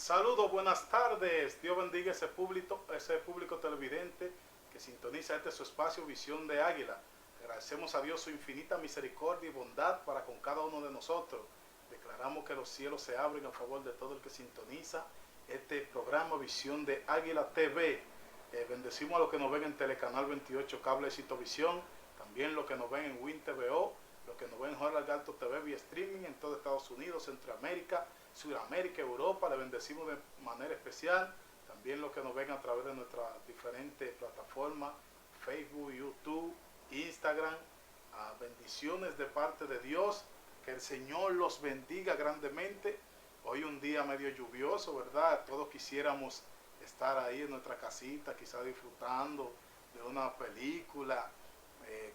Saludos, buenas tardes. Dios bendiga ese público televidente que sintoniza su espacio Visión de Águila. Agradecemos a Dios su infinita misericordia y bondad para con cada uno de nosotros. Declaramos que los cielos se abren a favor de todo el que sintoniza este programa Visión de Águila TV. Bendecimos a los que nos ven en Telecanal 28 Cable Éxito Visión, también los que nos ven en Win TVO, los que nos ven en Jorge Algarto TV vía streaming en todo Estados Unidos, Centroamérica, Sudamérica, Europa. Le bendecimos de manera especial. También los que nos ven a través de nuestras diferentes plataformas, Facebook, YouTube, Instagram. Bendiciones de parte de Dios. Que el Señor los bendiga grandemente. Hoy un día medio lluvioso, ¿verdad? Todos quisiéramos estar ahí en nuestra casita, quizás disfrutando de una película,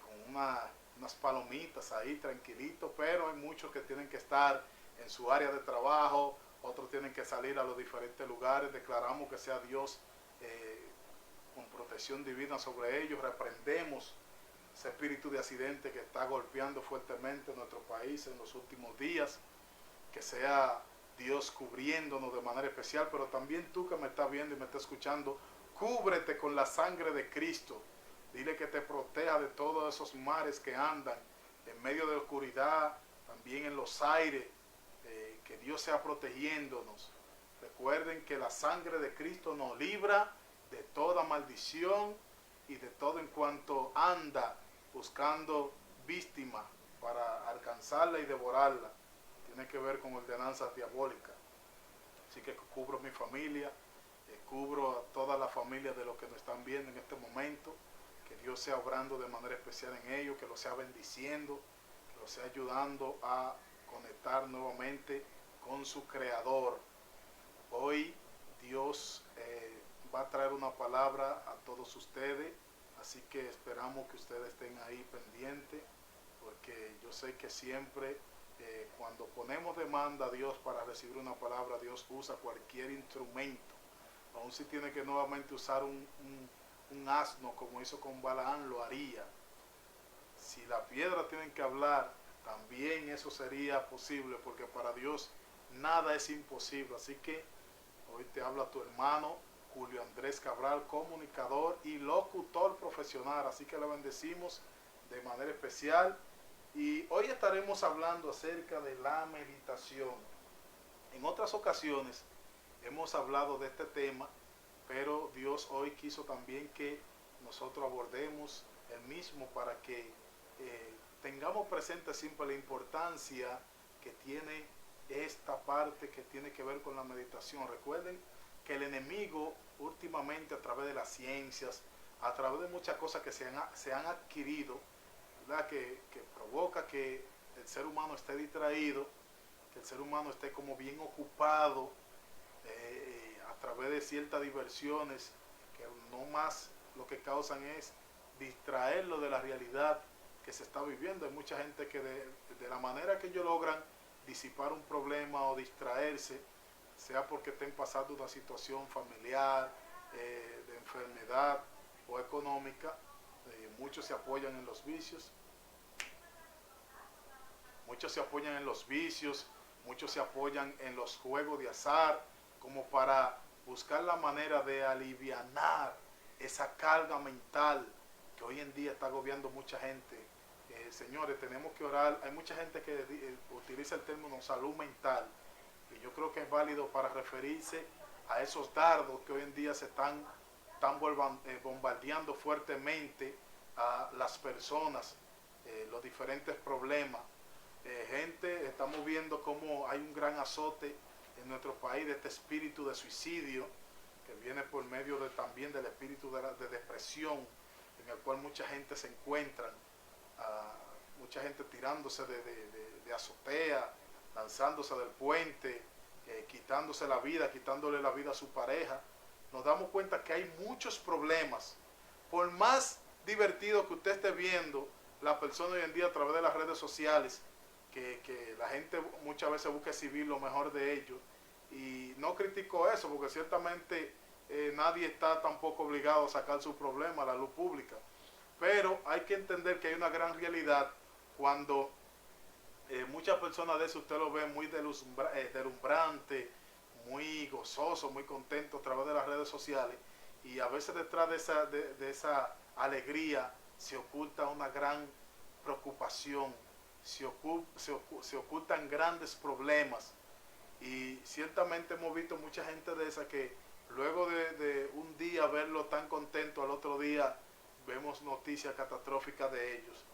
con unas palomitas ahí tranquilito, pero hay muchos que tienen que estar en su área de trabajo, otros tienen que salir a los diferentes lugares. Declaramos que sea Dios con protección divina sobre ellos. Reprendemos ese espíritu de accidente que está golpeando fuertemente nuestro país en los últimos días. Que sea Dios cubriéndonos de manera especial, pero también tú que me estás viendo y me estás escuchando, cúbrete con la sangre de Cristo. Dile que te proteja de todos esos mares que andan en medio de oscuridad, también en los aires. Que Dios sea protegiéndonos. Recuerden que la sangre de Cristo nos libra de toda maldición y de todo en cuanto anda buscando víctimas para alcanzarla y devorarla. Tiene que ver con ordenanzas diabólicas. Así que cubro mi familia, cubro a toda la familia de los que nos están viendo en este momento. Que Dios sea obrando de manera especial en ellos, que los sea bendiciendo, que los sea ayudando a conectar nuevamente con su Creador. Hoy Dios va a traer una palabra a todos ustedes, así que esperamos que ustedes estén ahí pendientes, porque yo sé que siempre cuando ponemos demanda a Dios para recibir una palabra, Dios usa cualquier instrumento, aun si tiene que nuevamente usar un asno como hizo con Balaán, lo haría. Si la piedra tienen que hablar, también eso sería posible, porque para Dios nada es imposible. Así que hoy te habla tu hermano Julio Andrés Cabral, comunicador y locutor profesional. Así que le bendecimos de manera especial. Y hoy estaremos hablando acerca de la meditación. En otras ocasiones hemos hablado de este tema, pero Dios hoy quiso también que nosotros abordemos el mismo para que tengamos presente siempre la importancia que tiene esta parte que tiene que ver con la meditación. Recuerden que el enemigo últimamente, a través de las ciencias, a través de muchas cosas que se han adquirido, ¿verdad? Que provoca que el ser humano esté distraído, que el ser humano esté como bien ocupado a través de ciertas diversiones que no más lo que causan es distraerlo de la realidad que se está viviendo. Hay mucha gente que de la manera que ellos logran disipar un problema o distraerse, sea porque estén pasando una situación familiar, de enfermedad o económica, muchos se apoyan en los vicios, muchos se apoyan en los vicios, muchos se apoyan en los juegos de azar, como para buscar la manera de alivianar esa carga mental que hoy en día está agobiando mucha gente. Señores, tenemos que orar. Hay mucha gente que utiliza el término salud mental, y yo creo que es válido para referirse a esos dardos que hoy en día se están bombardeando fuertemente a las personas, los diferentes problemas. Estamos viendo cómo hay un gran azote en nuestro país de este espíritu de suicidio que viene por medio también del espíritu de depresión, en el cual mucha gente se encuentra. Mucha gente tirándose de azotea, lanzándose del puente, quitándose la vida, quitándole la vida a su pareja. Nos damos cuenta que hay muchos problemas. Por más divertido que usted esté viendo la persona hoy en día a través de las redes sociales, que la gente muchas veces busca exhibir lo mejor de ellos, y no critico eso, porque ciertamente nadie está tampoco obligado a sacar su problema a la luz pública. Pero hay que entender que hay una gran realidad cuando muchas personas de eso usted lo ve muy deslumbrante, muy gozosos, muy contentos a través de las redes sociales, y a veces detrás de esa alegría se oculta una gran preocupación, se ocultan grandes problemas. Y ciertamente hemos visto mucha gente de esa que luego de un día verlo tan contento, al otro día vemos noticias catastróficas de ellos.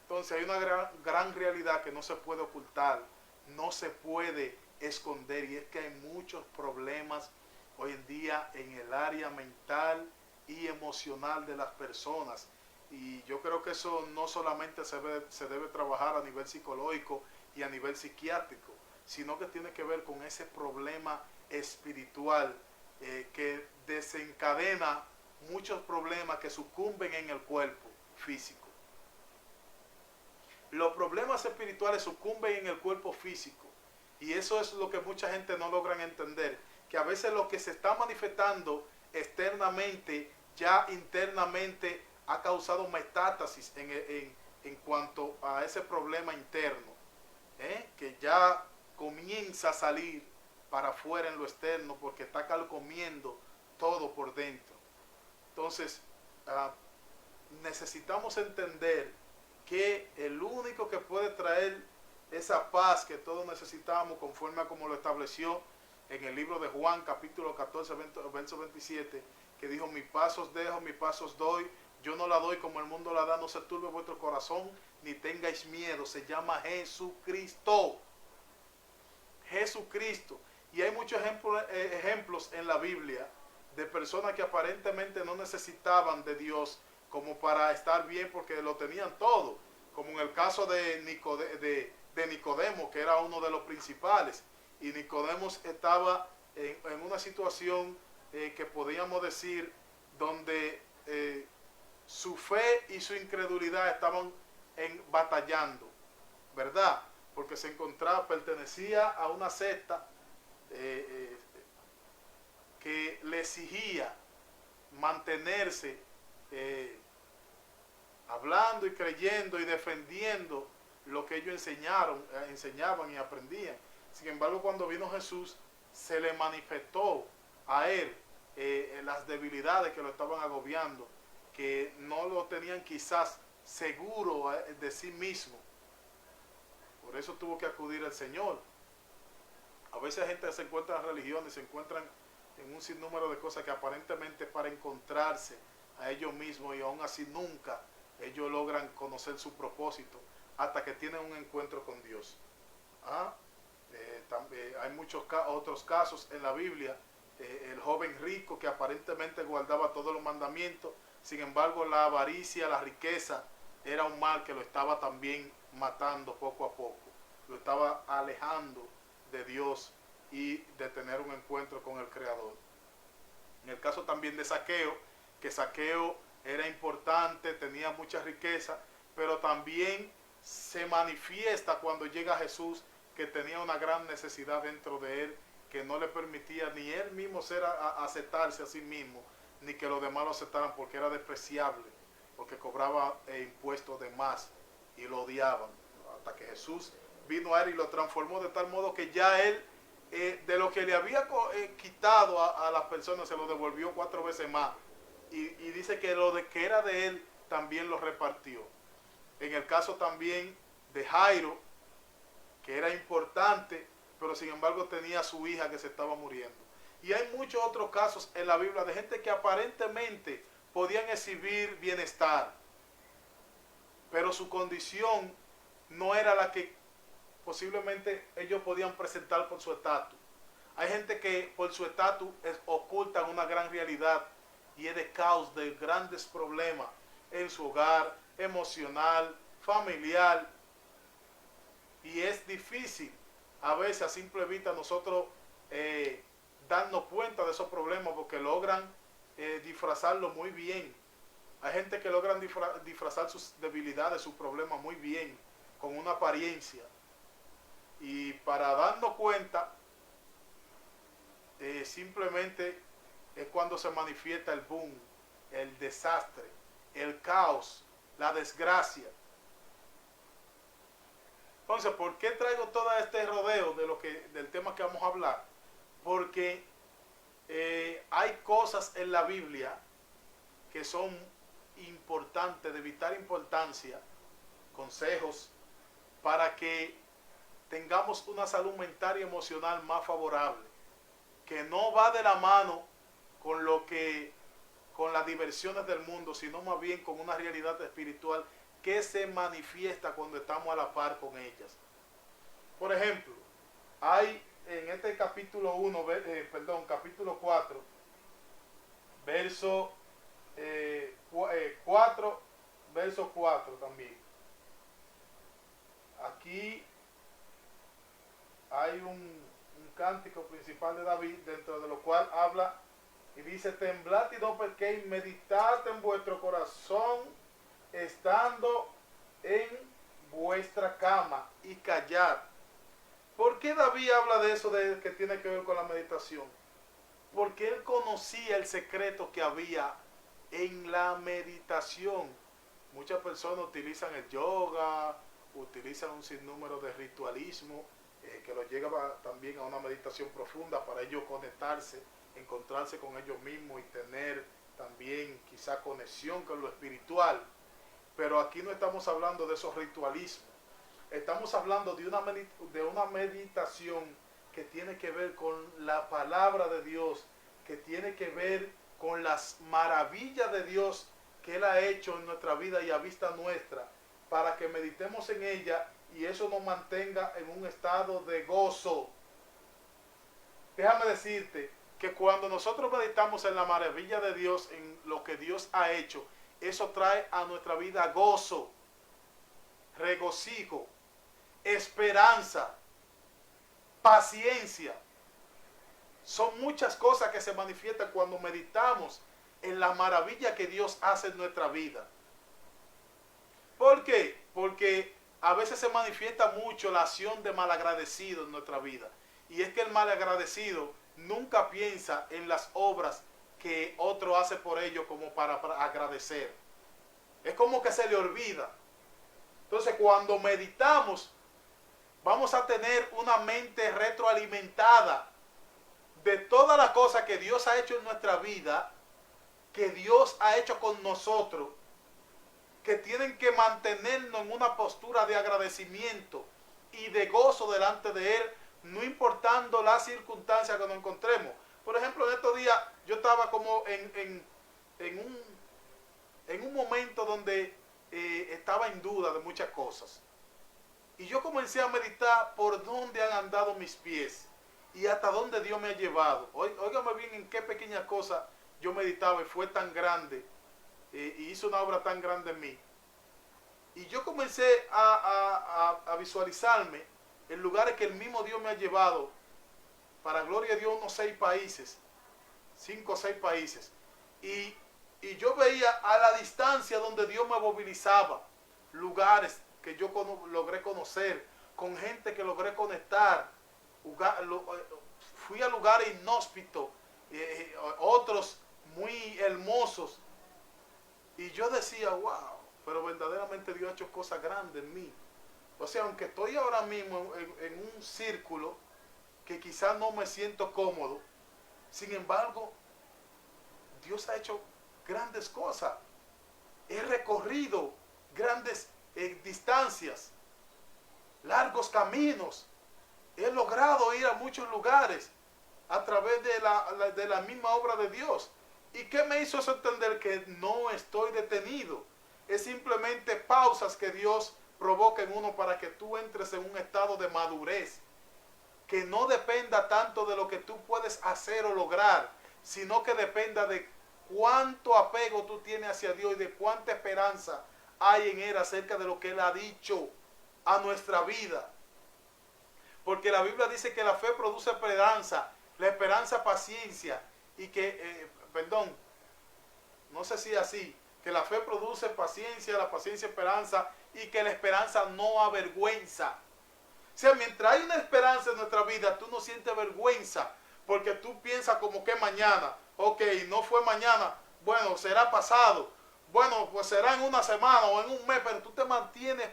Entonces hay una gran realidad que no se puede ocultar, no se puede esconder, y es que hay muchos problemas hoy en día en el área mental y emocional de las personas. Y yo creo que eso no solamente se debe trabajar a nivel psicológico y a nivel psiquiátrico, sino que tiene que ver con ese problema espiritual que desencadena muchos problemas que sucumben en el cuerpo físico. Los problemas espirituales sucumben en el cuerpo físico, y eso es lo que mucha gente no logra entender, que a veces lo que se está manifestando externamente, ya internamente ha causado metástasis en cuanto a ese problema interno, que ya comienza a salir para afuera en lo externo, porque está calcomiendo todo por dentro. Entonces, necesitamos entender que el único que puede traer esa paz que todos necesitamos, conforme a como lo estableció en el libro de Juan, capítulo 14, verso 27, que dijo: mi paz os dejo, mi paz os doy, yo no la doy como el mundo la da, no se turbe vuestro corazón, ni tengáis miedo. Se llama Jesucristo. Jesucristo. Y hay muchos ejemplos en la Biblia de personas que aparentemente no necesitaban de Dios como para estar bien, porque lo tenían todo, como en el caso de Nicodemo, que era uno de los principales. Y Nicodemo estaba en una situación que podríamos decir donde su fe y su incredulidad estaban batallando, ¿verdad? Porque se encontraba, pertenecía a una secta que le exigía mantenerse hablando y creyendo y defendiendo lo que ellos enseñaban y aprendían. Sin embargo, cuando vino Jesús, se le manifestó a él las debilidades que lo estaban agobiando, que no lo tenían quizás seguro de sí mismo. Por eso tuvo que acudir al Señor. A veces gente se encuentra en religiones, se encuentran en un sinnúmero de cosas que aparentemente para encontrarse a ellos mismos, y aún así nunca ellos logran conocer su propósito hasta que tienen un encuentro con Dios. Hay muchos otros casos en la Biblia. El joven rico que aparentemente guardaba todos los mandamientos, sin embargo la avaricia, la riqueza era un mal que lo estaba también matando poco a poco, lo estaba alejando de Dios y de tener un encuentro con el Creador. En el caso también de Zaqueo, que Zaqueo era importante, tenía mucha riqueza, pero también se manifiesta cuando llega Jesús que tenía una gran necesidad dentro de él, que no le permitía ni él mismo aceptarse a sí mismo, ni que los demás lo aceptaran, porque era despreciable, porque cobraba impuestos de más y lo odiaban, hasta que Jesús vino a él y lo transformó de tal modo que ya él, de lo que le había quitado a las personas, se lo devolvió 4 veces más, y dice que lo que era de él también lo repartió. En el caso también de Jairo, que era importante, pero sin embargo tenía a su hija que se estaba muriendo. Y hay muchos otros casos en la Biblia de gente que aparentemente podían exhibir bienestar, pero su condición no era la que posiblemente ellos podían presentar por su estatus. Hay gente que por su estatus ocultan una gran realidad, y es de caos de grandes problemas en su hogar, emocional, familiar, y es difícil a veces a simple vista nosotros darnos cuenta de esos problemas, porque logran disfrazarlo muy bien. Hay gente que logran disfrazar sus debilidades, sus problemas muy bien, con una apariencia, y para darnos cuenta simplemente es cuando se manifiesta el boom, el desastre, el caos, la desgracia. Entonces, ¿por qué traigo todo este rodeo del tema que vamos a hablar? Porque cosas en la Biblia que son importantes, de vital importancia, consejos para que tengamos una salud mental y emocional más favorable, que no va de la mano con con las diversiones del mundo, sino más bien con una realidad espiritual que se manifiesta cuando estamos a la par con ellas. Por ejemplo, hay en este capítulo capítulo 4, verso 4, verso 4 también. Aquí hay un cántico principal de David, dentro de lo cual habla y dice: temblad y no pequéis, meditad en vuestro corazón, estando en vuestra cama, y callad. ¿Por qué David habla de eso, de que tiene que ver con la meditación? Porque él conocía el secreto que había en la meditación. Muchas personas utilizan el yoga, utilizan un sinnúmero de ritualismo que los lleva también a una meditación profunda para ellos conectarse, encontrarse con ellos mismos y tener también quizá conexión con lo espiritual. Pero aquí no estamos hablando de esos ritualismos. Estamos hablando de una meditación que tiene que ver con la palabra de Dios, que tiene que ver con las maravillas de Dios que Él ha hecho en nuestra vida y a vista nuestra, para que meditemos en ella y eso nos mantenga en un estado de gozo. Déjame decirte que cuando nosotros meditamos en la maravilla de Dios, en lo que Dios ha hecho, eso trae a nuestra vida gozo, regocijo, esperanza, paciencia. Son muchas cosas que se manifiestan cuando meditamos en la maravilla que Dios hace en nuestra vida. ¿Por qué? Porque a veces se manifiesta mucho la acción de malagradecido en nuestra vida. Y es que el malagradecido nunca piensa en las obras que otro hace por ello como para agradecer. Es como que se le olvida. Entonces, cuando meditamos, vamos a tener una mente retroalimentada de todas las cosas que Dios ha hecho en nuestra vida, que Dios ha hecho con nosotros, que tienen que mantenernos en una postura de agradecimiento y de gozo delante de Él, no importando las circunstancias que nos encontremos. Por ejemplo, en estos días yo estaba como en un momento donde estaba en duda de muchas cosas. Y yo comencé a meditar por dónde han andado mis pies y hasta dónde Dios me ha llevado. Óigame bien en qué pequeñas cosas yo meditaba y fue tan grande y hizo una obra tan grande en mí. Y yo comencé a visualizarme en lugares que el mismo Dios me ha llevado, para gloria de Dios, unos 6 países, 5 o 6 países. Y yo veía a la distancia donde Dios me movilizaba, lugares que yo logré conocer, con gente que logré conectar. Fui a lugares inhóspitos, otros muy hermosos. Y yo decía, wow, pero verdaderamente Dios ha hecho cosas grandes en mí. O sea, aunque estoy ahora mismo en un círculo que quizás no me siento cómodo, sin embargo, Dios ha hecho grandes cosas. He recorrido grandes distancias, largos caminos. He logrado ir a muchos lugares a través de la misma obra de Dios. ¿Y qué me hizo eso entender? Que no estoy detenido. Es simplemente pausas que Dios provoca en uno para que tú entres en un estado de madurez, que no dependa tanto de lo que tú puedes hacer o lograr, sino que dependa de cuánto apego tú tienes hacia Dios y de cuánta esperanza hay en Él acerca de lo que Él ha dicho a nuestra vida. Porque la Biblia dice que la fe produce esperanza, la esperanza paciencia, y que, no sé si es así, que la fe produce paciencia, la paciencia esperanza, y que la esperanza no avergüenza. O sea, mientras hay una esperanza en nuestra vida, tú no sientes vergüenza, porque tú piensas como que mañana, ok, no fue mañana, bueno, será pasado, bueno, pues será en una semana o en un mes, pero tú te mantienes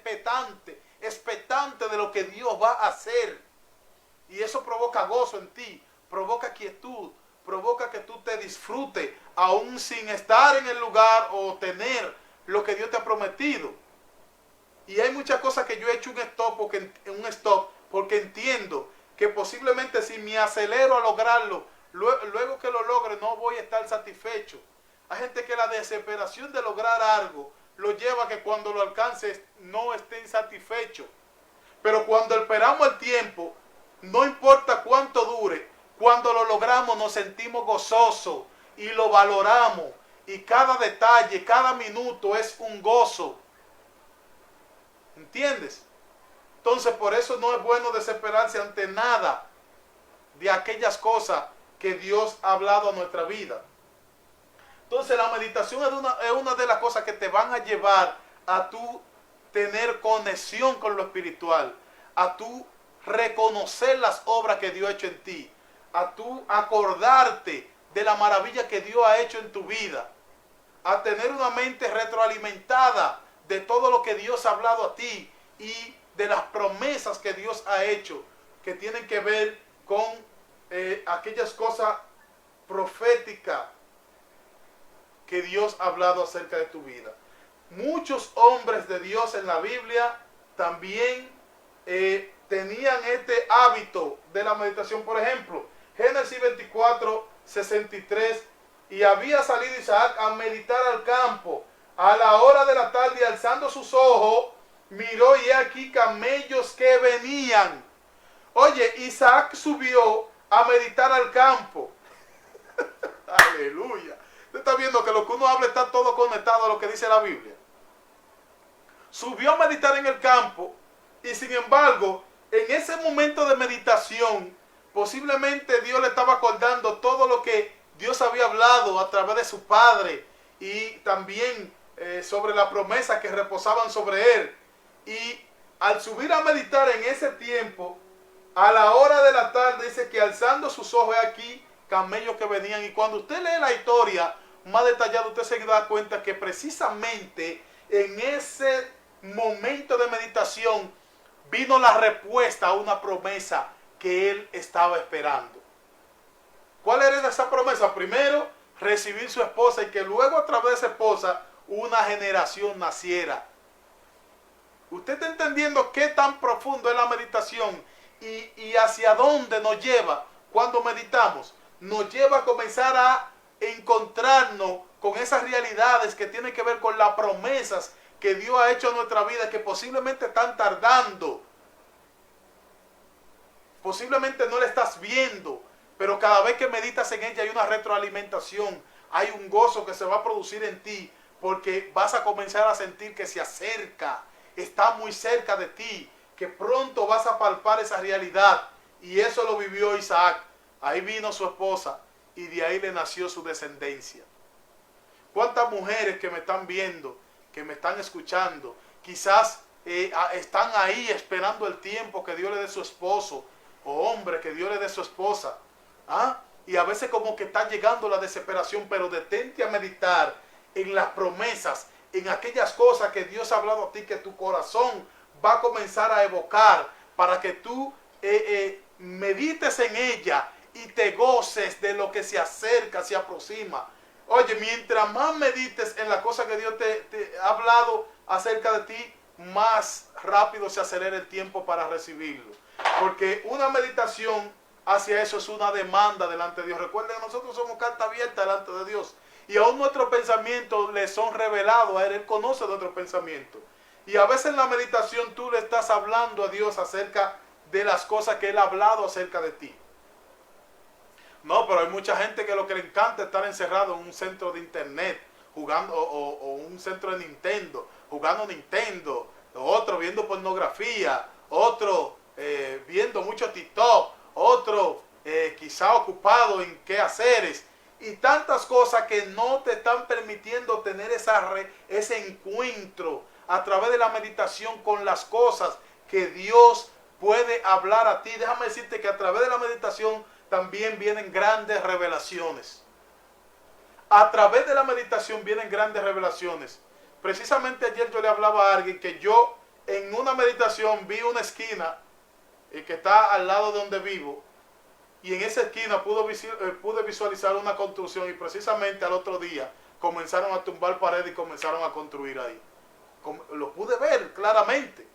expectante de lo que Dios va a hacer. Y eso provoca gozo en ti, provoca quietud, provoca que tú te disfrute aún sin estar en el lugar o tener lo que Dios te ha prometido. Y hay muchas cosas que yo he hecho un stop porque entiendo que posiblemente si me acelero a lograrlo, luego que lo logre no voy a estar satisfecho. Hay gente que la desesperación de lograr algo lo lleva a que cuando lo alcance no estén satisfechos. Pero cuando esperamos el tiempo, no importa cuánto dure, cuando lo logramos nos sentimos gozosos y lo valoramos. Y cada detalle, cada minuto es un gozo. ¿Entiendes? Entonces por eso no es bueno desesperarse ante nada de aquellas cosas que Dios ha hablado a nuestra vida. Entonces la meditación es una de las cosas que te van a llevar a tú tener conexión con lo espiritual, a tú reconocer las obras que Dios ha hecho en ti, a tú acordarte de la maravilla que Dios ha hecho en tu vida, a tener una mente retroalimentada de todo lo que Dios ha hablado a ti y de las promesas que Dios ha hecho, que tienen que ver con aquellas cosas proféticas que Dios ha hablado acerca de tu vida. Muchos hombres de Dios en la Biblia también tenían este hábito de la meditación. Por ejemplo, Génesis 24, 63, y había salido Isaac a meditar al campo a la hora de la tarde, alzando sus ojos, miró y he aquí camellos que venían. Oye, Isaac subió a meditar al campo. Aleluya. Usted está viendo que lo que uno habla está todo conectado a lo que dice la Biblia. Subió a meditar en el campo y sin embargo, en ese momento de meditación, posiblemente Dios le estaba acordando todo lo que Dios había hablado a través de su padre y también sobre la promesa que reposaban sobre él. Y al subir a meditar en ese tiempo, a la hora de la tarde, dice que alzando sus ojos aquí, camellos que venían. Y cuando usted lee la historia más detallada, usted se da cuenta que precisamente en ese momento de meditación vino la respuesta a una promesa que él estaba esperando. ¿Cuál era esa promesa? Primero, recibir su esposa y que luego a través de esa esposa una generación naciera. Usted está entendiendo qué tan profundo es la meditación y hacia dónde nos lleva cuando meditamos. Nos lleva a comenzar a encontrarnos con esas realidades que tienen que ver con las promesas que Dios ha hecho en nuestra vida, que posiblemente están tardando. Posiblemente no la estás viendo, pero cada vez que meditas en ella hay una retroalimentación, hay un gozo que se va a producir en ti, porque vas a comenzar a sentir que se acerca, está muy cerca de ti, que pronto vas a palpar esa realidad. Y eso lo vivió Isaac. Ahí vino su esposa y de ahí le nació su descendencia. ¿Cuántas mujeres que me están viendo, que me están escuchando, quizás están ahí esperando el tiempo que Dios le dé su esposo, o hombre que Dios le dé su esposa? ¿Ah? Y a veces como que está llegando la desesperación, pero detente a meditar en las promesas, en aquellas cosas que Dios ha hablado a ti, que tu corazón va a comenzar a evocar, para que tú medites en ella y te goces de lo que se acerca, se aproxima. Oye, mientras más medites en la cosa que Dios te ha hablado acerca de ti, más rápido se acelera el tiempo para recibirlo. Porque una meditación hacia eso es una demanda delante de Dios. Recuerden, nosotros somos carta abierta delante de Dios. Y aún nuestros pensamientos le son revelados a Él. Él conoce nuestros pensamientos. Y a veces en la meditación tú le estás hablando a Dios acerca de las cosas que Él ha hablado acerca de ti. No, pero hay mucha gente que lo que le encanta es estar encerrado en un centro de internet, jugando, o un centro de Nintendo, jugando Nintendo, otro viendo pornografía, otro viendo mucho TikTok, otro quizá ocupado en quehaceres, y tantas cosas que no te están permitiendo tener ese encuentro a través de la meditación con las cosas que Dios puede hablar a ti. Déjame decirte que a través de la meditación también vienen grandes revelaciones. A través de la meditación vienen grandes revelaciones. Precisamente ayer yo le hablaba a alguien que yo en una meditación vi una esquina que está al lado de donde vivo, y en esa esquina pude visualizar una construcción, y precisamente al otro día comenzaron a tumbar paredes y comenzaron a construir ahí. Lo pude ver claramente,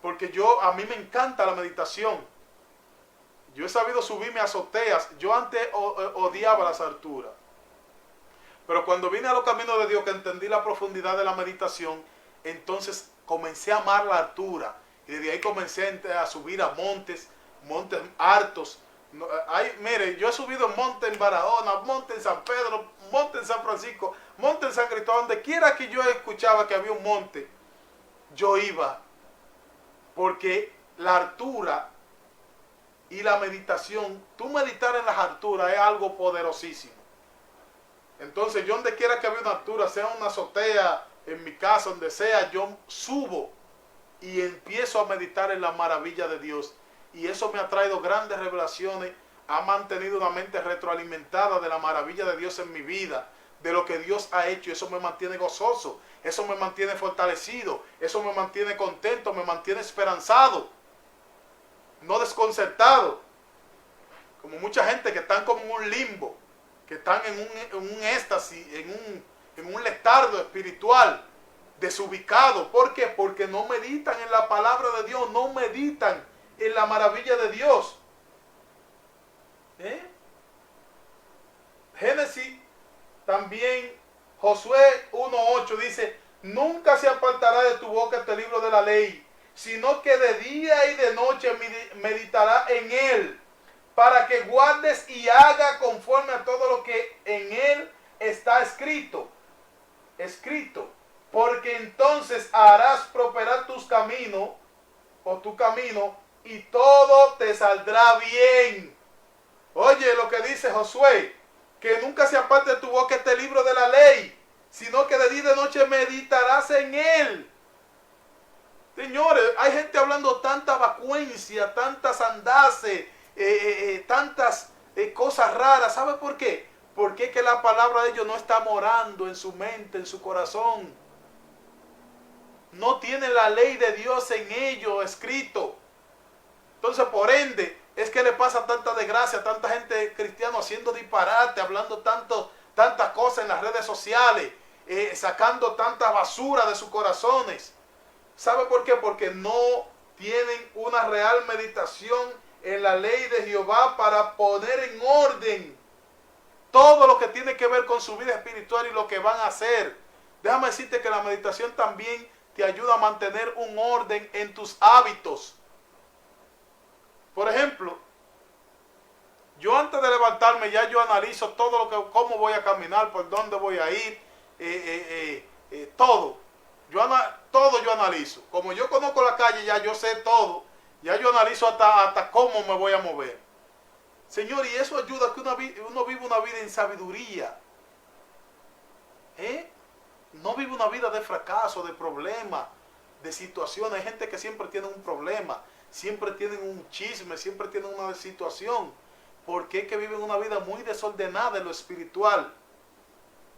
porque a mí me encanta la meditación. Yo he sabido subirme a azoteas. Yo antes odiaba las alturas, pero cuando vine a los caminos de Dios, que entendí la profundidad de la meditación, entonces comencé a amar la altura. Y desde ahí comencé a subir a montes altos. Mire, yo he subido monte en Barahona, monte en San Pedro, monte en San Francisco, monte en San Cristóbal. Donde quiera que yo escuchaba que había un monte, yo iba. Porque la altura y la meditación, tú meditar en las alturas es algo poderosísimo. Entonces yo donde quiera que había una altura, sea una azotea, en mi casa, donde sea, yo subo y empiezo a meditar en la maravilla de Dios. Y eso me ha traído grandes revelaciones, ha mantenido una mente retroalimentada de la maravilla de Dios en mi vida, de lo que Dios ha hecho. Eso me mantiene gozoso, eso me mantiene fortalecido, eso me mantiene contento, me mantiene esperanzado, no desconcertado. Como mucha gente que están como en un limbo, que están en un éxtasis, en un letargo espiritual, desubicado. ¿Por qué? Porque no meditan en la palabra de Dios, no meditan en la maravilla de Dios. Génesis también, Josué 1:8 dice: nunca se apartará de tu boca este libro de la ley, sino que de día y de noche meditará en él, para que guardes y haga conforme a todo lo que en él está escrito. Porque entonces harás prosperar tus caminos, o tu camino, y todo te saldrá bien. Oye lo que dice Josué, que nunca se aparte de tu boca este libro de la ley, sino que de día y de noche meditarás en él. Señores, hay gente hablando tanta vacuencia, tantas andaces, tantas cosas raras. ¿Sabe por qué? Porque es que la palabra de ellos no está morando en su mente, en su corazón. No tiene la ley de Dios en ellos escrito. Entonces, por ende, es que le pasa tanta desgracia, tanta gente cristiana haciendo disparate, hablando tantas cosas en las redes sociales, sacando tanta basura de sus corazones. ¿Sabe por qué? Porque no tienen una real meditación en la ley de Jehová para poner en orden todo lo que tiene que ver con su vida espiritual y lo que van a hacer. Déjame decirte que la meditación también te ayuda a mantener un orden en tus hábitos. Por ejemplo, yo antes de levantarme ya yo analizo todo cómo voy a caminar, por dónde voy a ir, todo. Todo yo analizo. Como yo conozco la calle, ya yo sé todo. Ya yo analizo hasta cómo me voy a mover. Señor, y eso ayuda a que uno viva una vida en sabiduría. No vive una vida de fracaso, de problemas, de situaciones. Hay gente que siempre tiene un problema, siempre tienen un chisme, siempre tienen una situación. Porque es que viven una vida muy desordenada en lo espiritual.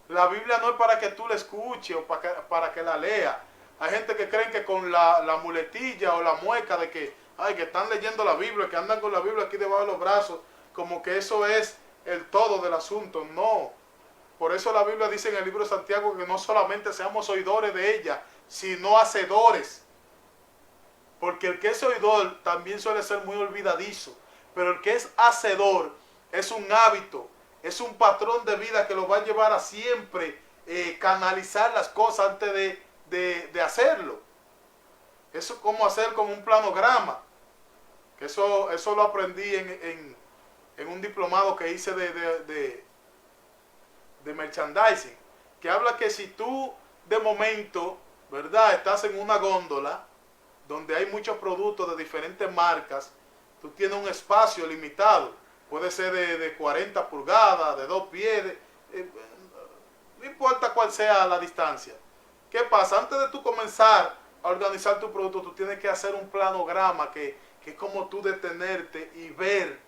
La Biblia no es para que tú la escuches o para que la leas. Hay gente que creen que con la muletilla o la mueca de que están leyendo la Biblia, que andan con la Biblia aquí debajo de los brazos, como que eso es el todo del asunto. No. Por eso la Biblia dice en el libro de Santiago que no solamente seamos oidores de ella, sino hacedores. Porque el que es oidor también suele ser muy olvidadizo. Pero el que es hacedor es un hábito, es un patrón de vida que lo va a llevar a siempre canalizar las cosas antes de hacerlo. Eso es como hacer como un planograma. Que eso lo aprendí en un diplomado que hice de merchandising. Que habla que si tú de momento, ¿verdad?, estás en una góndola donde hay muchos productos de diferentes marcas, tú tienes un espacio limitado. Puede ser de 40 pulgadas, de 2 pies, no importa cuál sea la distancia. ¿Qué pasa? Antes de tú comenzar a organizar tu producto, tú tienes que hacer un planograma que es como tú detenerte y ver,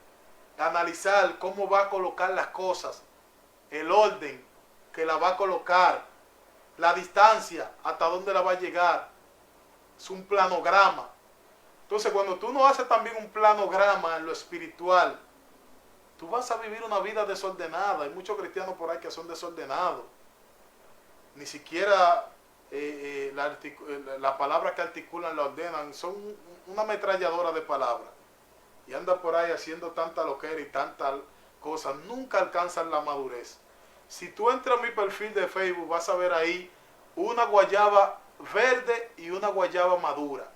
analizar cómo va a colocar las cosas, el orden que la va a colocar, la distancia, hasta dónde la va a llegar. Es un planograma. Entonces, cuando tú no haces también un planograma en lo espiritual, tú vas a vivir una vida desordenada. Hay muchos cristianos por ahí que son desordenados. Ni siquiera la palabra que articulan la ordenan. Son una ametralladora de palabras. Y anda por ahí haciendo tanta loquera y tantas cosas. Nunca alcanzan la madurez. Si tú entras a mi perfil de Facebook, vas a ver ahí una guayaba verde y una guayaba madura.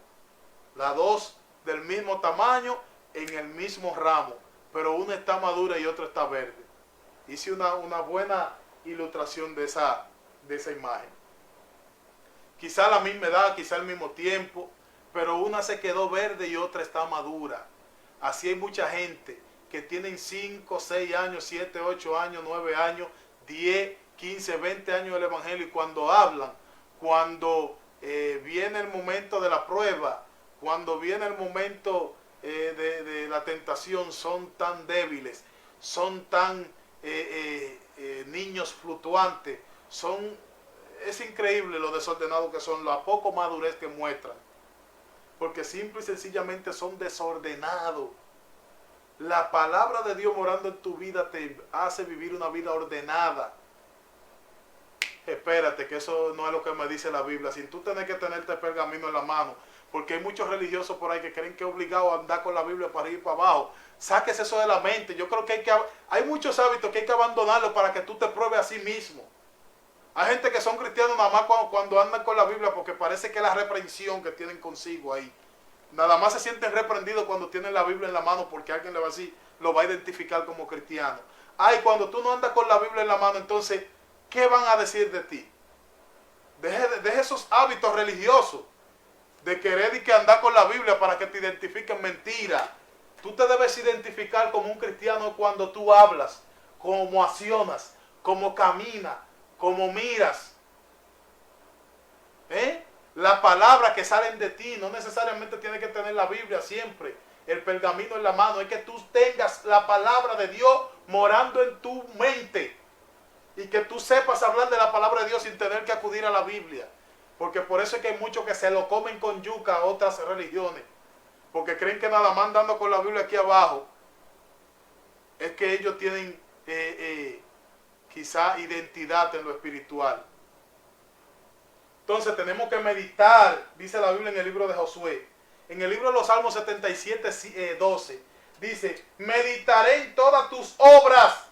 Las dos del mismo tamaño, en el mismo ramo. Pero una está madura y otra está verde. Hice una buena ilustración de esa imagen. Quizá la misma edad, quizá el mismo tiempo, pero una se quedó verde y otra está madura. Así hay mucha gente que tienen 5, 6 años, 7, 8 años, 9 años, 10, 15, 20 años del Evangelio, y cuando hablan, cuando viene el momento de la prueba, cuando viene el momento de la tentación, son tan débiles, son tan niños fluctuantes, es increíble lo desordenados que son, la poco madurez que muestran, porque simple y sencillamente son desordenados. La palabra de Dios morando en tu vida te hace vivir una vida ordenada. Espérate, que eso no es lo que me dice la Biblia, sin tú tener que tenerte el pergamino en la mano, porque hay muchos religiosos por ahí que creen que es obligado a andar con la Biblia para ir para abajo. Sáquese eso de la mente. Yo creo que hay muchos hábitos que hay que abandonarlos para que tú te pruebes a sí mismo. Hay gente que son cristianos nada más cuando andan con la Biblia, porque parece que es la reprensión que tienen consigo ahí. Nada más se sienten reprendidos cuando tienen la Biblia en la mano, porque alguien le va a decir, lo va a identificar como cristiano. Ay, cuando tú no andas con la Biblia en la mano, entonces, ¿qué van a decir de ti? Deje esos hábitos religiosos de querer y que andar con la Biblia para que te identifiquen. Mentira. Tú te debes identificar como un cristiano cuando tú hablas, como accionas, como caminas, como miras. La palabra que salen de ti no necesariamente tiene que tener la Biblia siempre, el pergamino en la mano. Es que tú tengas la palabra de Dios morando en tu mente y que tú sepas hablar de la palabra de Dios sin tener que acudir a la Biblia. Porque por eso es que hay muchos que se lo comen con yuca a otras religiones, porque creen que nada más andando con la Biblia aquí abajo es que ellos tienen quizá identidad en lo espiritual. Entonces tenemos que meditar, dice la Biblia en el libro de Josué. En el libro de los Salmos 77, 12, dice, meditaré en todas tus obras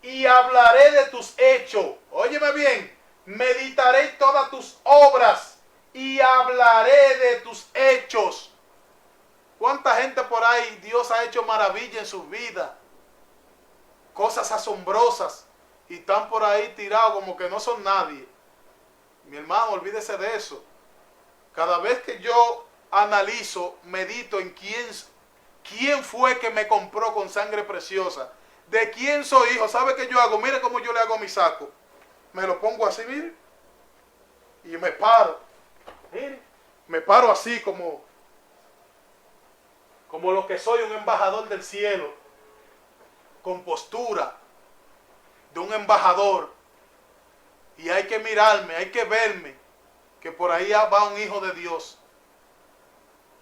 y hablaré de tus hechos. Óyeme bien, meditaré en todas tus obras y hablaré de tus hechos. ¿Cuánta gente por ahí Dios ha hecho maravilla en sus vidas? Cosas asombrosas, y están por ahí tirados como que no son nadie. Mi hermano, olvídese de eso. Cada vez que yo analizo, medito en quién fue que me compró con sangre preciosa, de quién soy hijo, ¿sabe qué yo hago? Mire cómo yo le hago a mi saco. Me lo pongo así, mire, y me paro. Mire, me paro así como lo que soy, un embajador del cielo, con postura de un embajador. Y hay que mirarme, hay que verme, que por ahí va un hijo de Dios.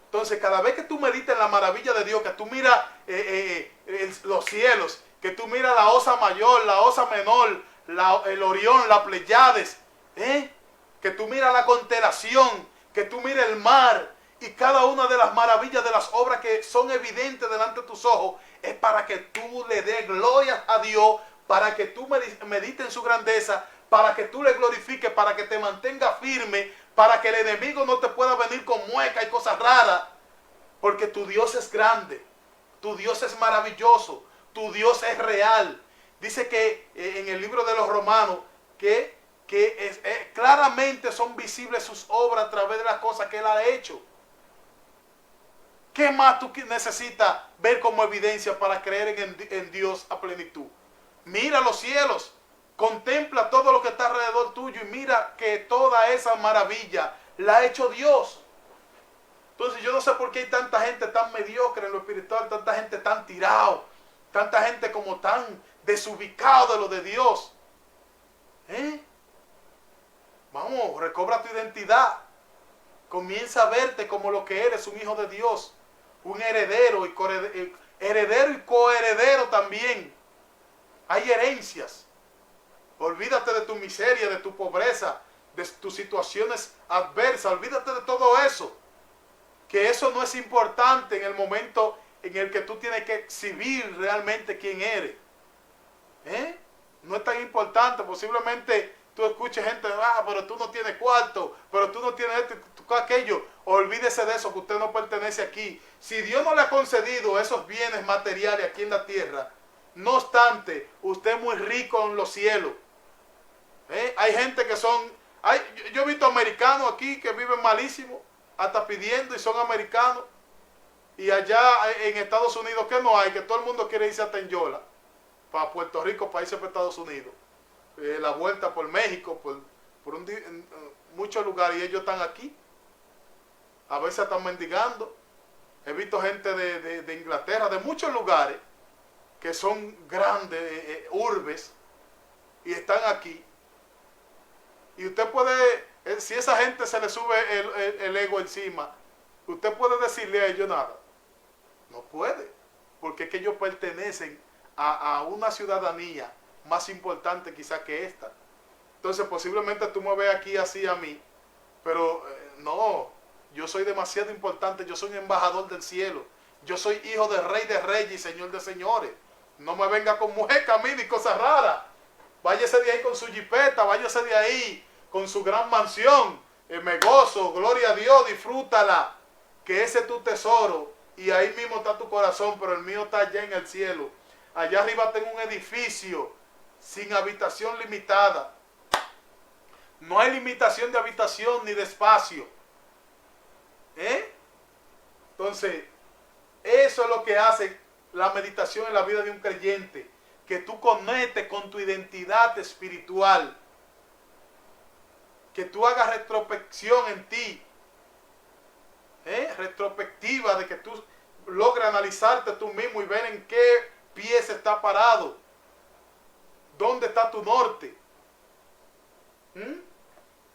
Entonces, cada vez que tú meditas en la maravilla de Dios, que tú miras los cielos, que tú miras la Osa Mayor, la Osa Menor, el Orión, las Pleiades, que tú miras la constelación, que tú miras el mar, y cada una de las maravillas de las obras que son evidentes delante de tus ojos, es para que tú le des gloria a Dios, para que tú medites en su grandeza, para que tú le glorifiques, para que te mantenga firme, para que el enemigo no te pueda venir con muecas y cosas raras, porque tu Dios es grande, tu Dios es maravilloso, tu Dios es real. Dice que en el libro de los Romanos que claramente son visibles sus obras a través de las cosas que Él ha hecho. ¿Qué más tú necesitas ver como evidencia para creer en Dios a plenitud? Mira los cielos, contempla todo lo que está alrededor tuyo y mira que toda esa maravilla la ha hecho Dios. Entonces yo no sé por qué hay tanta gente tan mediocre en lo espiritual, tanta gente tan tirado, tanta gente como tan desubicado de lo de Dios. Vamos, recobra tu identidad. Comienza a verte como lo que eres, un hijo de Dios, un heredero y coheredero también. Hay herencias. Olvídate de tu miseria, de tu pobreza, de tus situaciones adversas. Olvídate de todo eso. Que eso no es importante en el momento en el que tú tienes que exhibir realmente quién eres. No es tan importante. Posiblemente tú escuches gente, pero tú no tienes cuarto, pero tú no tienes esto, aquello. Olvídese de eso, que usted no pertenece aquí. Si Dios no le ha concedido esos bienes materiales aquí en la tierra, no obstante, usted es muy rico en los cielos. Hay gente que son... yo he visto americanos aquí que viven malísimo, hasta pidiendo, y son americanos. Y allá en Estados Unidos, ¿qué no hay? Que todo el mundo quiere irse a Tenyola, para Puerto Rico, para irse para Estados Unidos. La vuelta por México, por muchos lugares, y ellos están aquí. A veces están mendigando. He visto gente de Inglaterra, de muchos lugares, que son grandes urbes, y están aquí. Y usted puede, si esa gente se le sube el ego encima, usted puede decirle a ellos nada. No puede, porque es que ellos pertenecen a una ciudadanía más importante quizá que esta. Entonces posiblemente tú me ves aquí así a mí, pero no, yo soy demasiado importante, yo soy un embajador del cielo, yo soy hijo del rey de reyes y señor de señores. No me venga con mujer, camino y cosas raras. Váyase de ahí con su jipeta, váyase de ahí con su gran mansión. Me gozo, gloria a Dios, disfrútala, que ese es tu tesoro, y ahí mismo está tu corazón, pero el mío está allá en el cielo. Allá arriba tengo un edificio sin habitación limitada. No hay limitación de habitación ni de espacio. Entonces, eso es lo que hace la meditación en la vida de un creyente, que tú conectes con tu identidad espiritual, que tú hagas retrospección en ti, retrospectiva, de que tú logres analizarte tú mismo y ver en qué pies está parado, dónde está tu norte,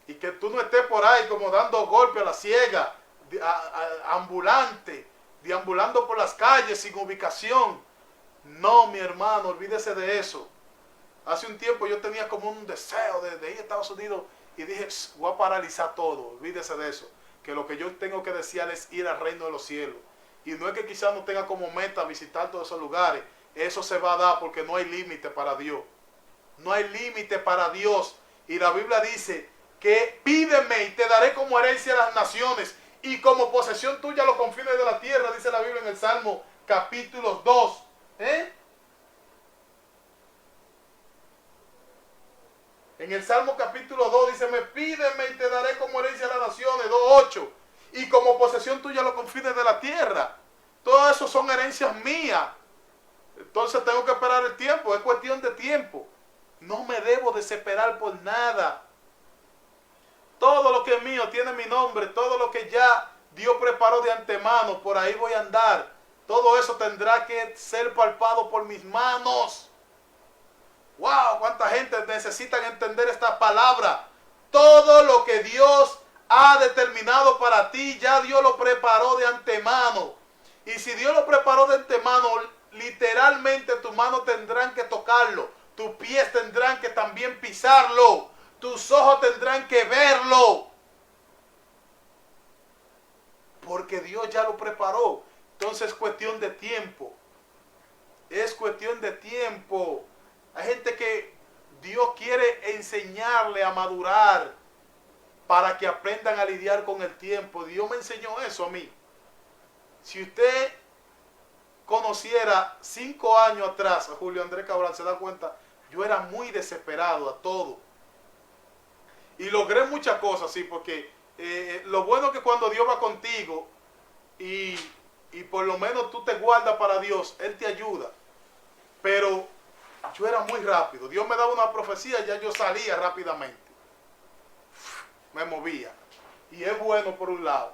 y que tú no estés por ahí como dando golpe a la ciega, ambulante, deambulando por las calles sin ubicación. No, mi hermano, olvídese de eso. Hace un tiempo yo tenía como un deseo de ir a Estados Unidos y dije, voy a paralizar todo, olvídese de eso. Que lo que yo tengo que desear es ir al reino de los cielos. Y no es que quizás no tenga como meta visitar todos esos lugares. Eso se va a dar porque no hay límite para Dios. No hay límite para Dios. Y la Biblia dice que pídeme y te daré como herencia a las naciones y como posesión tuya los confines de la tierra, dice la Biblia en el Salmo capítulo 2. En el Salmo capítulo 2 dice, pídeme y te daré como herencia a las naciones, 2:8, y como posesión tuya los confines de la tierra. Todo eso son herencias mías. Entonces tengo que esperar el tiempo, es cuestión de tiempo. No me debo desesperar por nada. Todo lo que es mío tiene mi nombre, todo lo que ya Dios preparó de antemano, por ahí voy a andar. Todo eso tendrá que ser palpado por mis manos. ¡Wow! ¿Cuánta gente necesita entender esta palabra? Todo lo que Dios ha determinado para ti, ya Dios lo preparó de antemano. Y si Dios lo preparó de antemano, literalmente tus manos tendrán que tocarlo. Tus pies tendrán que también pisarlo. Tus ojos tendrán que verlo. Porque Dios ya lo preparó. Entonces es cuestión de tiempo. Es cuestión de tiempo. Hay gente que Dios quiere enseñarle a madurar para que aprendan a lidiar con el tiempo. Dios me enseñó eso a mí. Si usted conociera 5 años atrás a Julio Andrés Cabral, se da cuenta, yo era muy desesperado a todo. Y logré muchas cosas, sí, porque lo bueno es que cuando Dios va contigo y por lo menos tú te guardas para Dios, Él te ayuda. Pero yo era muy rápido. Dios me daba una profecía, ya yo salía rápidamente. Me movía. Y es bueno por un lado.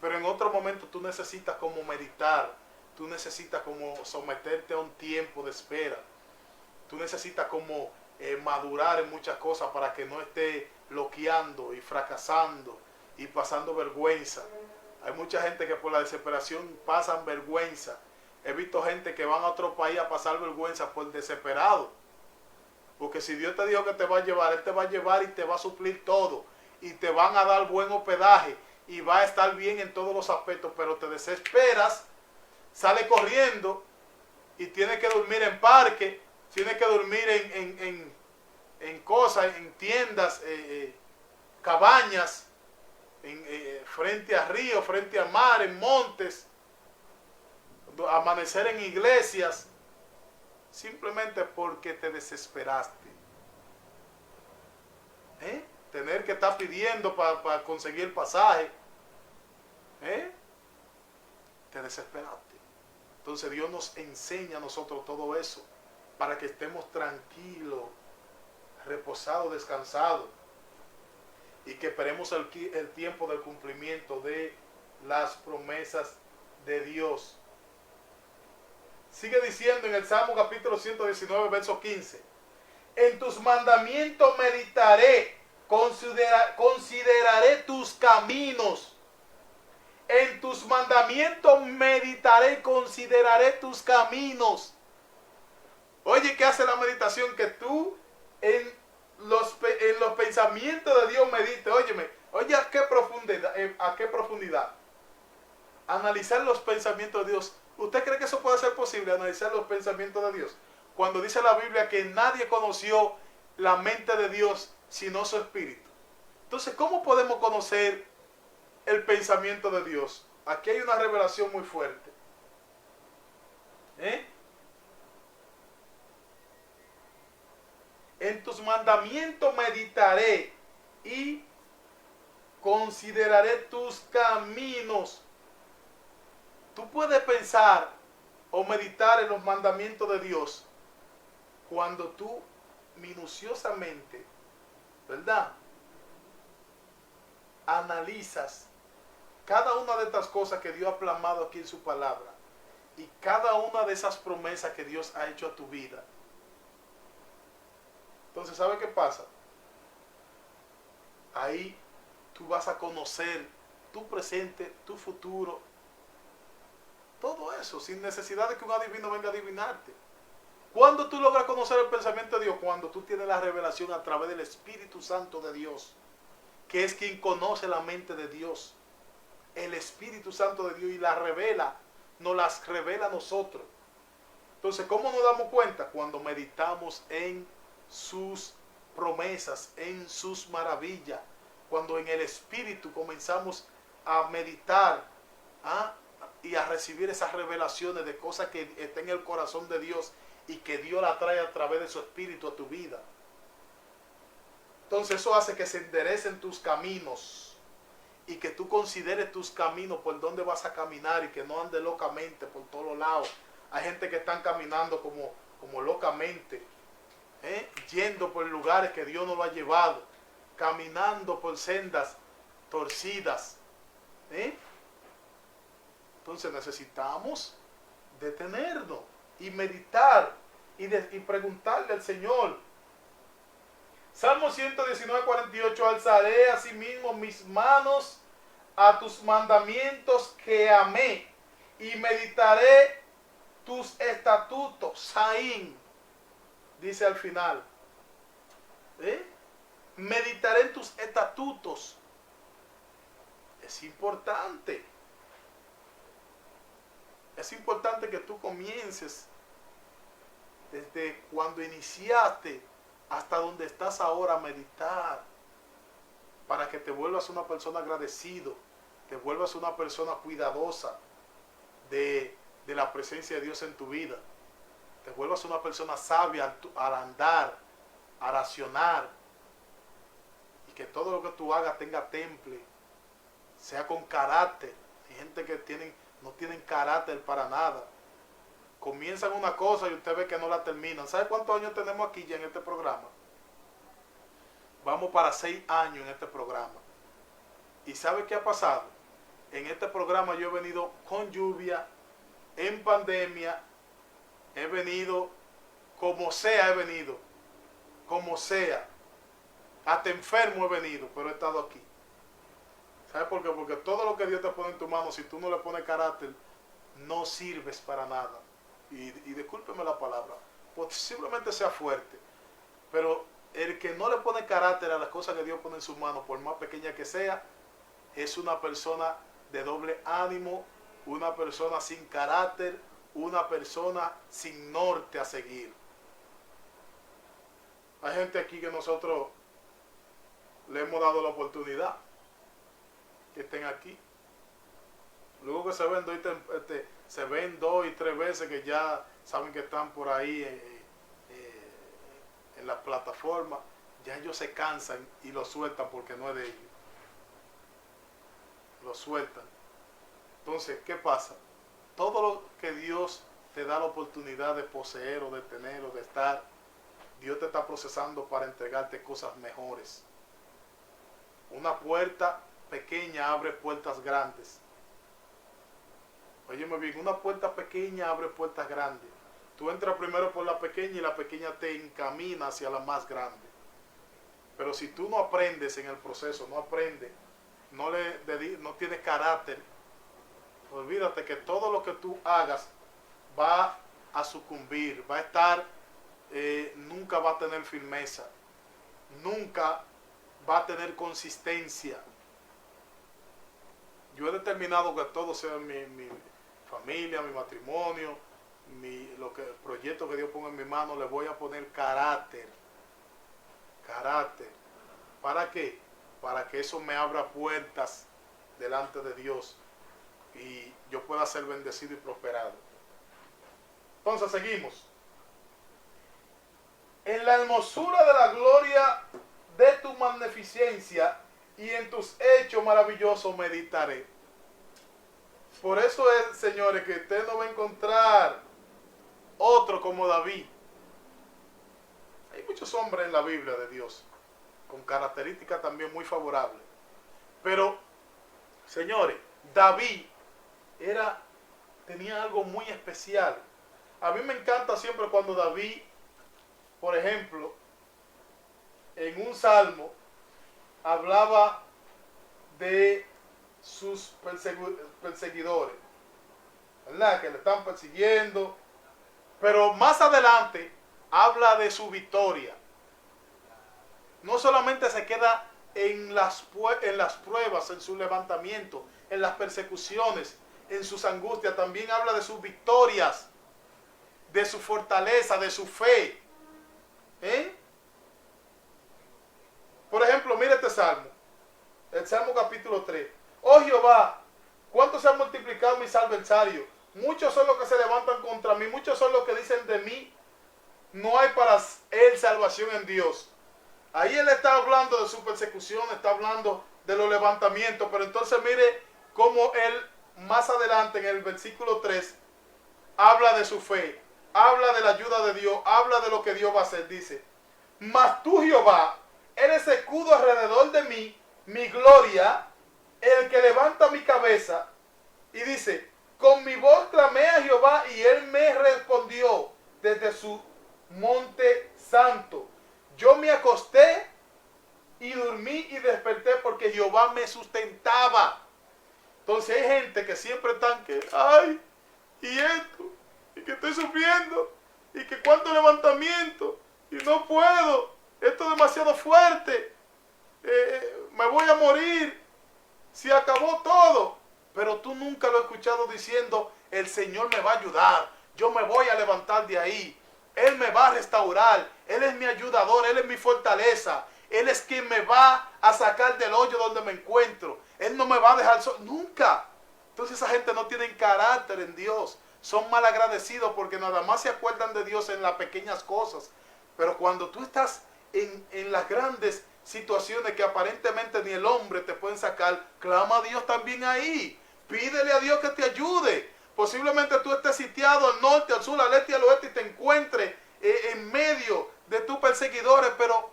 Pero en otro momento tú necesitas como meditar. Tú necesitas como someterte a un tiempo de espera. Tú necesitas como madurar en muchas cosas para que no estés bloqueando y fracasando y pasando vergüenza. Hay mucha gente que por la desesperación pasan vergüenza. He visto gente que van a otro país a pasar vergüenza por desesperado. Porque si Dios te dijo que te va a llevar, Él te va a llevar y te va a suplir todo. Y te van a dar buen hospedaje y va a estar bien en todos los aspectos. Pero te desesperas, sale corriendo y tienes que dormir en parque, tienes que dormir en cosas, en tiendas, cabañas, frente a ríos, frente a mar, en montes, amanecer en iglesias, simplemente porque te desesperaste. Tener que estar pidiendo para conseguir el pasaje. Te desesperaste. Entonces Dios nos enseña a nosotros todo eso para que estemos tranquilos, reposados, descansados y que esperemos el tiempo del cumplimiento de las promesas de Dios. Sigue diciendo en el Salmo capítulo 119, verso 15: en tus mandamientos meditaré, consideraré tus caminos. En tus mandamientos meditaré, consideraré tus caminos. Oye, ¿qué hace la meditación? Que tú en los pensamientos de Dios medites. Óyeme, oye, ¿a qué profundidad? Analizar los pensamientos de Dios. ¿Usted cree que eso puede ser posible, analizar los pensamientos de Dios? Cuando dice la Biblia que nadie conoció la mente de Dios sino su espíritu. Entonces, ¿cómo podemos conocer el pensamiento de Dios? Aquí hay una revelación muy fuerte. En tus mandamientos meditaré y consideraré tus caminos. Tú puedes pensar o meditar en los mandamientos de Dios cuando tú minuciosamente, ¿verdad?, analizas cada una de estas cosas que Dios ha plasmado aquí en su palabra y cada una de esas promesas que Dios ha hecho a tu vida. Entonces, ¿sabe qué pasa? Ahí tú vas a conocer tu presente, tu futuro, todo eso, sin necesidad de que un adivino venga a adivinarte. ¿Cuándo tú logras conocer el pensamiento de Dios? Cuando tú tienes la revelación a través del Espíritu Santo de Dios, que es quien conoce la mente de Dios. El Espíritu Santo de Dios, y la revela, nos las revela a nosotros. Entonces, ¿cómo nos damos cuenta? Cuando meditamos en sus promesas, en sus maravillas. Cuando en el Espíritu comenzamos a meditar y a recibir esas revelaciones de cosas que están en el corazón de Dios y que Dios la trae a través de su Espíritu a tu vida. Entonces eso hace que se enderecen tus caminos y que tú consideres tus caminos por donde vas a caminar y que no andes locamente por todos los lados. Hay gente que están caminando como locamente, yendo por lugares que Dios no lo ha llevado, caminando por sendas torcidas. Entonces necesitamos detenernos y meditar y preguntarle al Señor. Salmo 119, 48: alzaré asimismo mis manos a tus mandamientos que amé y meditaré tus estatutos. Saín, dice al final. Meditaré en tus estatutos. Es importante. Es importante que tú comiences desde cuando iniciaste hasta donde estás ahora a meditar, para que te vuelvas una persona agradecido, te vuelvas una persona cuidadosa de la presencia de Dios en tu vida, te vuelvas una persona sabia al andar, a racionar, y que todo lo que tú hagas tenga temple, sea con carácter. Hay gente que no tienen carácter para nada. Comienzan una cosa y usted ve que no la terminan. ¿Sabe cuántos años tenemos aquí ya en este programa? Vamos para 6 años en este programa. ¿Y sabe qué ha pasado? En este programa yo he venido con lluvia, en pandemia, he venido como sea, como sea. Hasta enfermo he venido, pero he estado aquí. ¿Sabes por qué? Porque todo lo que Dios te pone en tu mano, si tú no le pones carácter, no sirves para nada. Y discúlpeme la palabra, posiblemente sea fuerte, pero el que no le pone carácter a las cosas que Dios pone en su mano, por más pequeña que sea, es una persona de doble ánimo, una persona sin carácter, una persona sin norte a seguir. Hay gente aquí que nosotros le hemos dado la oportunidad que estén aquí. Luego que se ven 2 y 3 veces que ya saben que están por ahí en las plataformas, ya ellos se cansan y lo sueltan porque no es de ellos. Lo sueltan. Entonces, ¿qué pasa? Todo lo que Dios te da la oportunidad de poseer o de tener o de estar, Dios te está procesando para entregarte cosas mejores. Una puerta pequeña abre puertas grandes. Óyeme bien, una puerta pequeña abre puertas grandes. Tú entras primero por la pequeña y la pequeña te encamina hacia la más grande. Pero si tú no aprendes en el proceso, no aprendes, no tienes carácter, olvídate que todo lo que tú hagas va a sucumbir, va a estar, nunca va a tener firmeza, nunca va a tener consistencia. Yo he determinado que todo sea mi familia, mi matrimonio, el proyecto que Dios ponga en mi mano, le voy a poner carácter. Carácter. ¿Para qué? Para que eso me abra puertas delante de Dios y yo pueda ser bendecido y prosperado. Entonces seguimos. En la hermosura de la gloria de tu magnificencia y en tus hechos maravillosos meditaré. Por eso es, señores, que usted no va a encontrar otro como David. Hay muchos hombres en la Biblia de Dios con características también muy favorables. Pero, señores, David tenía algo muy especial. A mí me encanta siempre cuando David, por ejemplo, en un salmo, hablaba de sus perseguidores, ¿verdad? Que le están persiguiendo. Pero más adelante habla de su victoria. No solamente se queda en las pruebas, en su levantamiento, en las persecuciones, en sus angustias, también habla de sus victorias, de su fortaleza, de su fe. Por ejemplo, mire este salmo, el Salmo capítulo 3. Oh Jehová, cuánto se han multiplicado mis adversarios. Muchos son los que se levantan contra mí, muchos son los que dicen de mí, no hay para él salvación en Dios. Ahí él está hablando de su persecución, está hablando de los levantamientos, pero entonces mire cómo él más adelante en el versículo 3 habla de su fe, habla de la ayuda de Dios, habla de lo que Dios va a hacer. Dice, mas tú Jehová, eres escudo alrededor de mí, mi gloria, el que levanta mi cabeza. Y dice, con mi voz clamé a Jehová y él me respondió desde su monte santo. Yo me acosté y dormí y desperté porque Jehová me sustentaba. Entonces hay gente que siempre están que, ay, y esto, y que estoy sufriendo, y que cuánto levantamiento, y no puedo, esto es demasiado fuerte, me voy a morir, se acabó todo. Pero tú nunca lo has escuchado diciendo, el Señor me va a ayudar, yo me voy a levantar de ahí, Él me va a restaurar, Él es mi ayudador, Él es mi fortaleza, Él es quien me va a sacar del hoyo donde me encuentro, Él no me va a dejar solo, nunca. Entonces esa gente no tiene carácter en Dios, son malagradecidos porque nada más se acuerdan de Dios en las pequeñas cosas. Pero cuando tú estás en las grandes situaciones que aparentemente ni el hombre te pueden sacar, clama a Dios también ahí. Pídele a Dios que te ayude. Posiblemente tú estés sitiado al norte, al sur, al este y al oeste y te encuentres en medio de tus perseguidores. Pero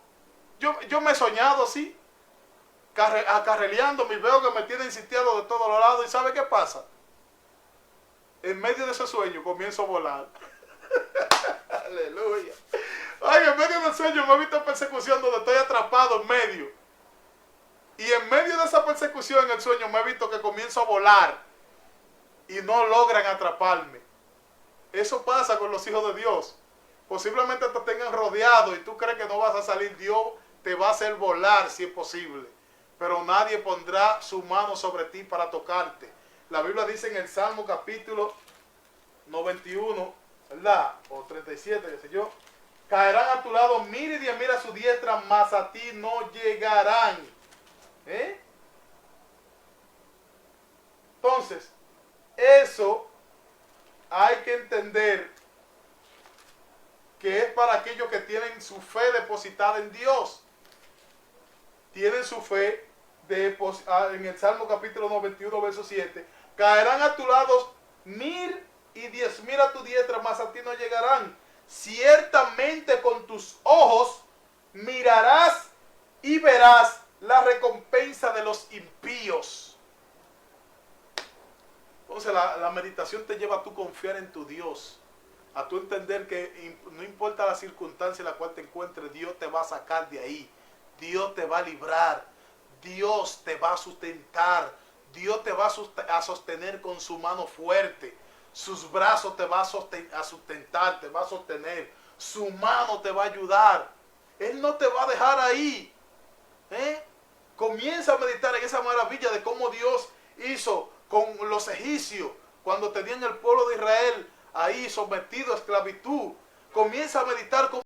yo me he soñado así, acarreleando, y veo que me tienen sitiado de todos los lados. ¿Y sabe qué pasa? En medio de ese sueño comienzo a volar. Aleluya. Ay, en medio del sueño me he visto en persecución donde estoy atrapado en medio. Y en medio de esa persecución en el sueño me he visto que comienzo a volar y no logran atraparme. Eso pasa con los hijos de Dios. Posiblemente te tengan rodeado y tú crees que no vas a salir. Dios te va a hacer volar si es posible. Pero nadie pondrá su mano sobre ti para tocarte. La Biblia dice en el Salmo capítulo 91, ¿verdad? O 37, qué sé yo. Caerán a tu lado 1000 y 10,000 a su diestra, mas a ti no llegarán. Entonces, eso hay que entender que es para aquellos que tienen su fe depositada en Dios. Tienen su fe en el Salmo capítulo 91, verso 7. Caerán a tu lado 1000 y 10,000 a tu diestra, mas a ti no llegarán. Ciertamente con tus ojos mirarás y verás la recompensa de los impíos. Entonces la meditación te lleva a tu confiar en tu Dios, a tu entender que no importa la circunstancia en la cual te encuentres, Dios te va a sacar de ahí, Dios te va a librar, Dios te va a sustentar, Dios te va a sostener con su mano fuerte, sus brazos te va a sustentar, te va a sostener, su mano te va a ayudar, Él no te va a dejar ahí. Comienza a meditar en esa maravilla de cómo Dios hizo con los egipcios cuando tenían el pueblo de Israel ahí sometido a esclavitud. Comienza a meditar cómo